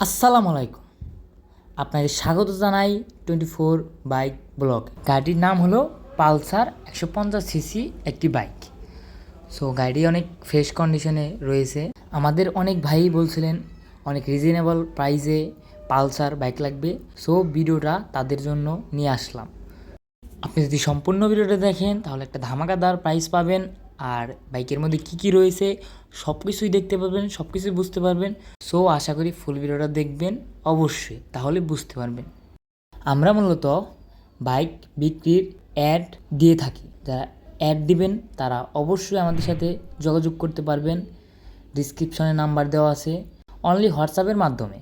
আসসালামু আলাইকুম, আপনাকে স্বাগত জানাই 24 বাইক ব্লগ। গাড়িটির নাম হলো পালসার 150 সিসি একটি বাইক। সো গাড়িটি অনেক ফ্রেশ কন্ডিশনে রয়েছে। আমাদের অনেক ভাই বলছিলেন অনেক রিজনেবল প্রাইসে পালসার বাইক লাগবে। সো ভিডিওটা তাদের জন্য নিয়ে আসলাম। আপনি যদি সম্পূর্ণ ভিডিওটা দেখেন তাহলে একটা ধামাকাদার প্রাইস পাবেন, আর বাইকের মধ্যে কী রয়েছে সব কিছুই দেখতে পারবেন, সব কিছুই বুঝতে পারবেন। সো আশা করি ফুল ভিডিওটা দেখবেন অবশ্যই, তাহলে বুঝতে পারবেন। আমরা মূলত বাইক বিক্রির অ্যাড দিয়ে থাকি। যারা অ্যাড দিবেন তারা অবশ্যই আমাদের সাথে যোগাযোগ করতে পারবেন। ডিসক্রিপশনে নাম্বার দেওয়া আছে। অনলি হোয়াটসঅ্যাপের মাধ্যমে,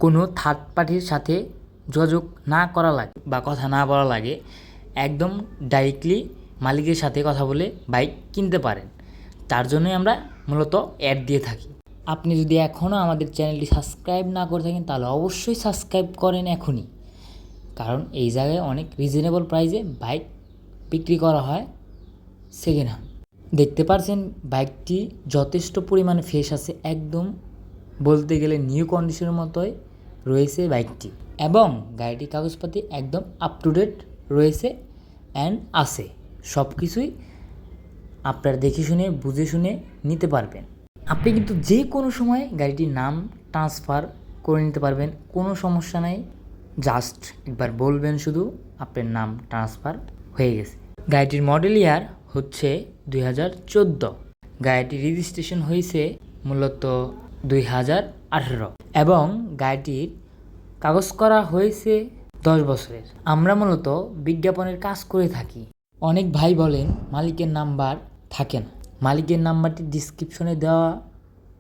কোনো থার্ড পার্টির সাথে যোগাযোগ না করা লাগে বা কথা না বলা লাগে, একদম ডাইরেক্টলি মালিকের সাথে কথা বলে বাইক কিনতে পারেন। তার জন্যই আমরা মূলত অ্যাড দিয়ে থাকি। আপনি যদি এখনও আমাদের চ্যানেলটি সাবস্ক্রাইব না করে থাকেন তাহলে অবশ্যই সাবস্ক্রাইব করেন এখনই, কারণ এই জায়গায় অনেক রিজনেবল প্রাইসে বাইক বিক্রি করা হয় সেকেন্ড হ্যান্ড। দেখতে পারছেন বাইকটি যথেষ্ট পরিমাণে ফ্রেশ আছে, একদম বলতে গেলে নিউ কন্ডিশনের মতোই রয়েছে বাইকটি, এবং গাড়িটির কাগজপাতি একদম আপ টু ডেট রয়েছে অ্যান্ড আছে। সব কিছুই আপনারা দেখে শুনে বুঝে শুনে নিতে পারবেন। আপনি কিন্তু যে কোনো সময় গাড়িটির নাম ট্রান্সফার করে নিতে পারবেন, কোনো সমস্যা নাই। জাস্ট একবার বলবেন শুধু আপনার নাম ট্রান্সফার হয়ে গেছে। গাড়িটির মডেল ইয়ার হচ্ছে 2014। গাড়িটির রেজিস্ট্রেশন হয়েছে মূলত 2018, এবং গাড়িটির কাগজ করা হয়েছে 10 বছরের। আমরা মূলত বিজ্ঞাপনের কাজ করে থাকি। অনেক ভাই বলেন মালিকের নাম্বার থাকে না। মালিকের নাম্বারটি ডিসক্রিপশনে দেওয়া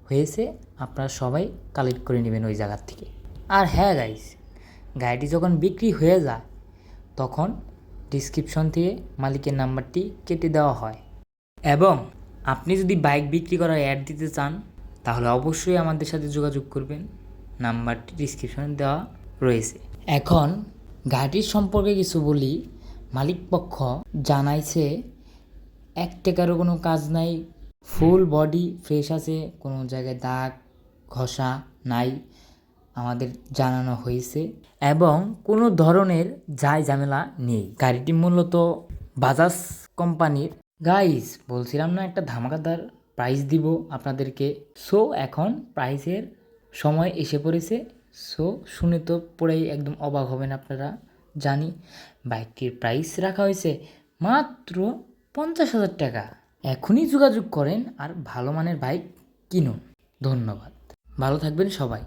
হয়েছে, আপনারা সবাই কালেক্ট করে নেবেন ওই জায়গার থেকে। আর হ্যাঁ গাইস, গাড়িটি যখন বিক্রি হয়ে যায় তখন ডিসক্রিপশন থেকে মালিকের নাম্বারটি কেটে দেওয়া হয়। এবং আপনি যদি বাইক বিক্রি করার অ্যাড দিতে চান তাহলে অবশ্যই আমাদের সাথে যোগাযোগ করবেন, নাম্বারটি ডিসক্রিপশনে দেওয়া রয়েছে। এখন গাড়ির সম্পর্কে কিছু বলি। মালিকপক্ষ জানাইছে 1 টাকারও কোনো কাজ নাই, ফুল বডি ফ্রেশ আছে, কোনো জায়গায় দাগ ঘষা নাই আমাদের জানানো হয়েছে, এবং কোনো ধরনের ঝামেলা নেই। গাড়িটি মূলত বাজাজ কোম্পানির। গাইস, বলছিলাম না একটা ধামাকাদার প্রাইস দিব আপনাদেরকে। সো এখন প্রাইসের সময় এসে পড়েছে। সো শুনে তো পড়েই একদম অবাক হবেন আপনারা। জানি বাইকটির প্রাইস রাখা হয়েছে মাত্র 50,000 টাকা। এখনই যোগাযোগ করেন আর ভালো মানের বাইক কিনুন। ধন্যবাদ, ভালো থাকবেন সবাই।